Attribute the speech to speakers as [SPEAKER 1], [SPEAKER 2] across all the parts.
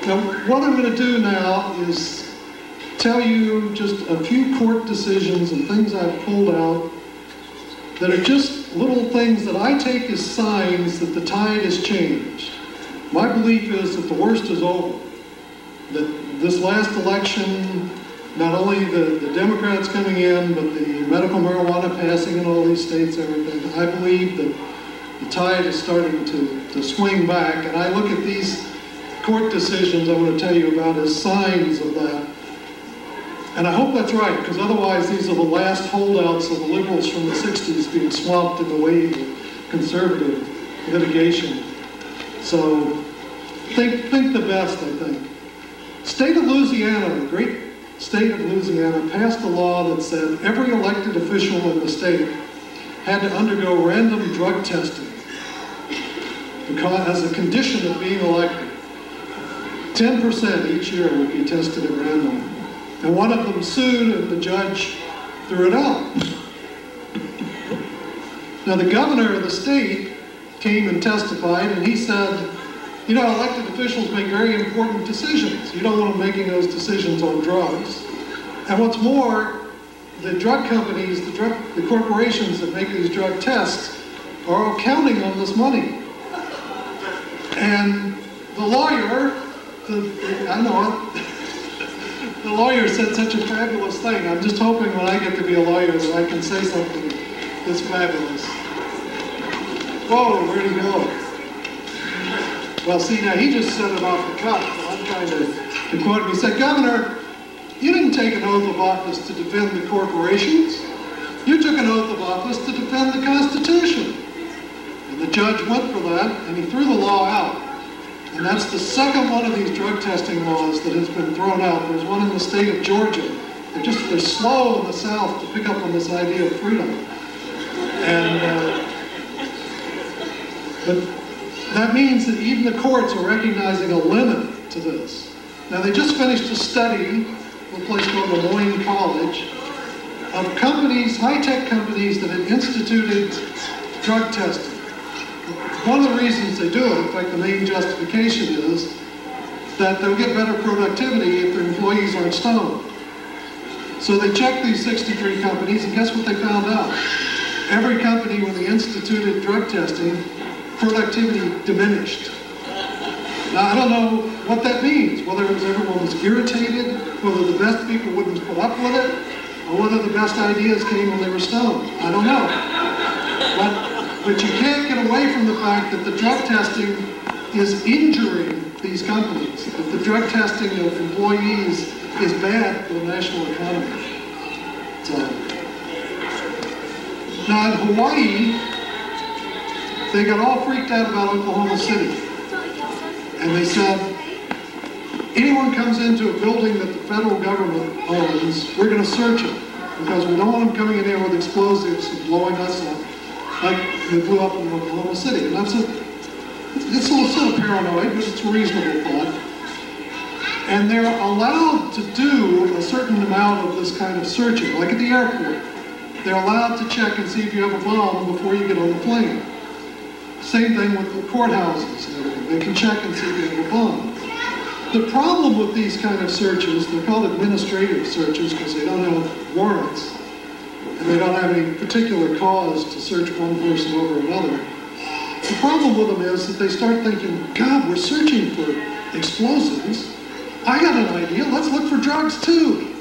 [SPEAKER 1] Now, what I'm going to do now is tell you just a few court decisions and things I've pulled out that are just little things that I take as signs that the tide has changed. My belief is that the worst is over. That this last election, not only the Democrats coming in, but the medical marijuana passing in all these states, everything, I believe that the tide is starting to swing back. And I look at these court decisions I want to tell you about as signs of that. And I hope that's right, because otherwise these are the last holdouts of the liberals from the 60s being swamped in the wave of conservative litigation. So think the best, I think. State of Louisiana, the great state of Louisiana, passed a law that said every elected official in the state had to undergo random drug testing as a condition of being elected. 10% each year would be tested at random. And one of them sued, and the judge threw it out. Now, the governor of the state came and testified, and he said, you know, elected officials make very important decisions. You don't want them making those decisions on drugs. And what's more, the drug companies, the corporations that make these drug tests are all counting on this money. And the lawyer, the lawyer said such a fabulous thing. I'm just hoping when I get to be a lawyer that I can say something this fabulous. Whoa, where'd he go? Well, see, now he just said it off the cuff. So I'm trying to quote him. He said, Governor, you didn't take an oath of office to defend the corporations. You took an oath of office to defend the Constitution. And the judge went for that, and he threw the law out. And that's the second one of these drug testing laws that has been thrown out. There's one in the state of Georgia. They're slow in the South to pick up on this idea of freedom. And, but that means that even the courts are recognizing a limit to this. Now, they just finished a study in a place called Le Moyne College of companies, high-tech companies that had instituted drug testing. One of the reasons they do it, in fact, the main justification is that they'll get better productivity if their employees aren't stoned. So they checked these 63 companies, and guess what they found out? Every company, when they instituted drug testing, productivity diminished. Now, I don't know what that means, whether it was everyone was irritated, whether the best people wouldn't put up with it, or whether the best ideas came when they were stoned. I don't know. But you can't get away from the fact that the drug testing is injuring these companies, that the drug testing of employees is bad for the national economy. So, now in Hawaii, they got all freaked out about Oklahoma City. And they said, anyone comes into a building that the federal government owns, we're going to search it, because we don't want them coming in there with explosives and blowing us up, like they blew up in Oklahoma City. And that's it's a little sort of paranoid, but it's a reasonable thought. And they're allowed to do a certain amount of this kind of searching, like at the airport. They're allowed to check and see if you have a bomb before you get on the plane. Same thing with the courthouses and everything. They can check and see if you have a bomb. The problem with these kind of searches, they're called administrative searches because they don't have warrants, and they don't have any particular cause to search one person over another. The problem with them is that they start thinking, God, we're searching for explosives. I got an idea, let's look for drugs too.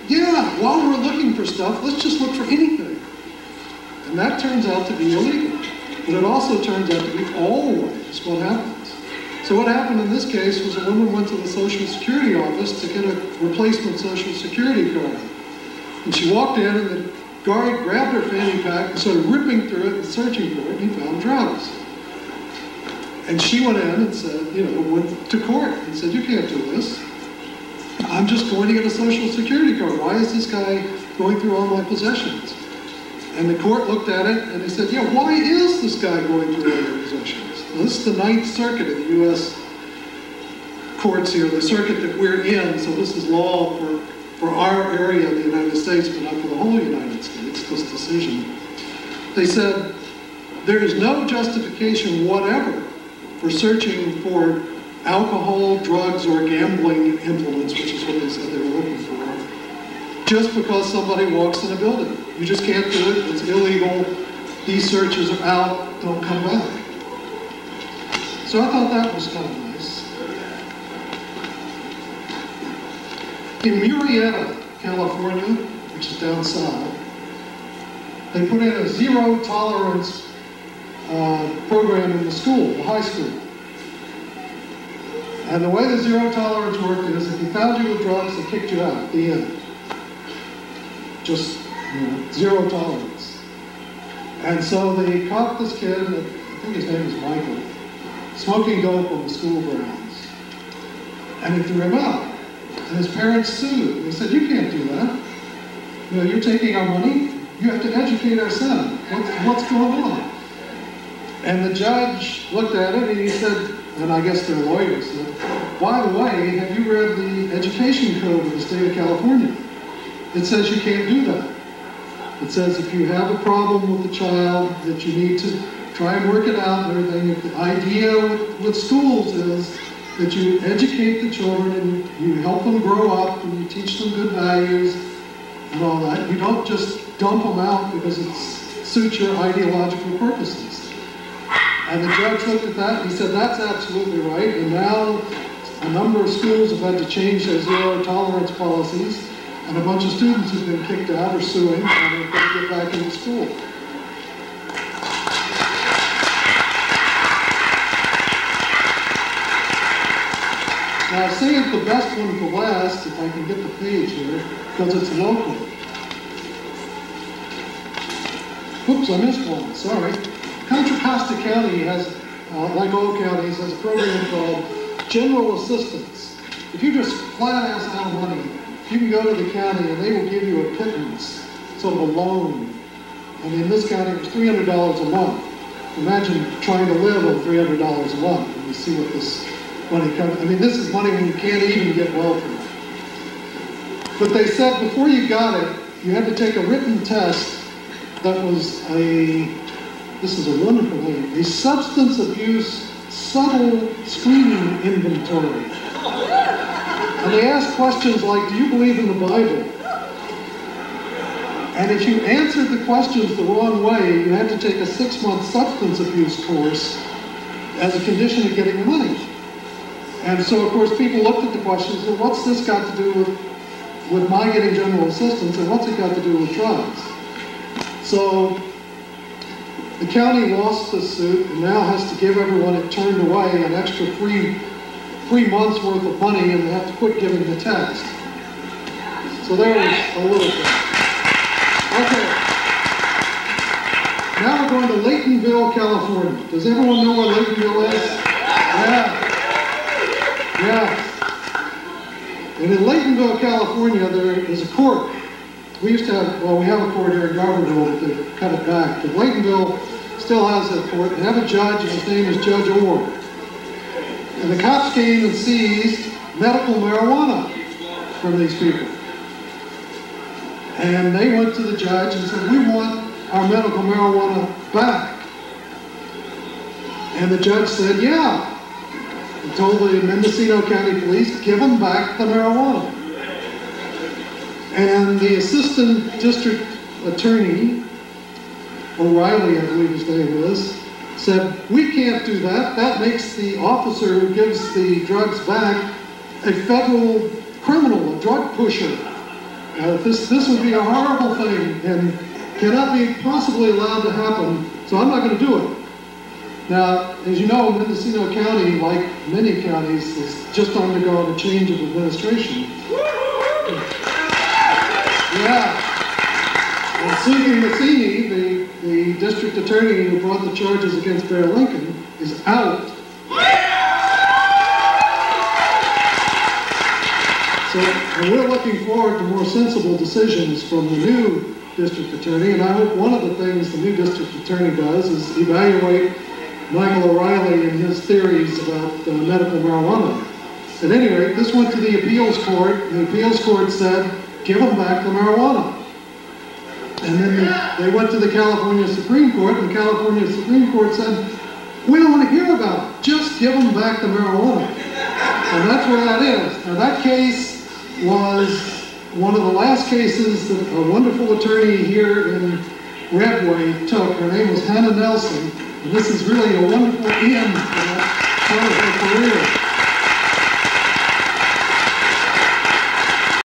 [SPEAKER 1] Yeah, while we're looking for stuff, let's just look for anything. And that turns out to be illegal. But it also turns out to be always what happens. So what happened in this case was a woman went to the Social Security office to get a replacement Social Security card. And she walked in, and the guard grabbed her fanny pack and started ripping through it and searching for it, and he found drugs. And she went in and said, went to court and said, you can't do this. I'm just going to get a Social Security card. Why is this guy going through all my possessions? And the court looked at it and they said, yeah, why is this guy going through all your possessions? Now, this is the Ninth Circuit of the U.S. courts here, the circuit that we're in, so this is law for our area of the United States, but not for the whole United States, this decision. They said, there is no justification whatever for searching for alcohol, drugs, or gambling implements, which is what they said they were looking for, just because somebody walks in a building. You just can't do it. It's illegal. These searches are out. Don't come back. So I thought that was kind of nice. In Murrieta, California, which is down south, they put in a zero tolerance program in the school, the high school. And the way the zero tolerance worked is if you found you with drugs, they kicked you out at the end. Just, zero tolerance. And so they caught this kid, I think his name was Michael, smoking dope on the school grounds. And he threw him out. And his parents sued. They said, you can't do that. You're taking our money. You have to educate our son. What's going on? And the judge looked at it and he said, and I guess their lawyer said, by the way, have you read the education code of the state of California? It says you can't do that. It says if you have a problem with the child that you need to try and work it out and everything. The idea with schools is that you educate the children and you help them grow up and you teach them good values and all that. You don't just dump them out because it suits your ideological purposes. And the judge looked at that and he said, that's absolutely right. And now a number of schools have had to change their zero tolerance policies, and a bunch of students who've been kicked out are suing, and they're going to get back into school. Now I saved the best one for last, if I can get the page here, because it's local. Oops, I missed one, sorry. Contra Costa County has, like all counties, has a program called General Assistance. If you just flat ask out money, you can go to the county and they will give you a pittance, sort of a loan. I mean, in this county it was $300 a month. Imagine trying to live on $300 a month and you see what this money comes. I mean, this is money when you can't even get welfare. But they said before you got it, you had to take a written test that was this is a wonderful name, a substance abuse subtle screening inventory. And they asked questions like, do you believe in the Bible? And if you answered the questions the wrong way, you had to take a 6-month substance abuse course as a condition of getting the money. And so, of course, people looked at the questions, well, what's this got to do with my getting general assistance, and what's it got to do with drugs? So the county lost the suit and now has to give everyone it turned away an extra 3 months worth of money, and they have to quit giving the test. So there was a little bit. Okay. Now we're going to Laytonville, California. Does everyone know where Laytonville is? Yeah. Yeah. And in Laytonville, California, there is a court. We used to have, well, we have a court here in Garberville, but they cut it back. But Laytonville still has that court. They have a judge, and his name is Judge Orr. And the cops came and seized medical marijuana from these people. And they went to the judge and said, we want our medical marijuana back. And the judge said, yeah. He told the Mendocino County Police, give them back the marijuana. And the assistant district attorney, O'Reilly, I believe his name is, said, we can't do that. That makes the officer who gives the drugs back a federal criminal, a drug pusher. This would be a horrible thing and cannot be possibly allowed to happen, so I'm not going to do it. Now, as you know, Mendocino County, like many counties, is just undergone a change of administration. Yeah. And Susan Mazzini, the district attorney who brought the charges against Bear Lincoln, is out. So, and we're looking forward to more sensible decisions from the new district attorney, and I hope one of the things the new district attorney does is evaluate Michael O'Reilly and his theories about medical marijuana. At any rate, this went to the appeals court, and the appeals court said, give them back the marijuana. And then they went to the California Supreme Court, and the California Supreme Court said, we don't want to hear about it, just give them back the marijuana. And that's where that is. Now that case was one of the last cases that a wonderful attorney here in Redway took. Her name was Hannah Nelson. And this is really a wonderful end to that part of her career.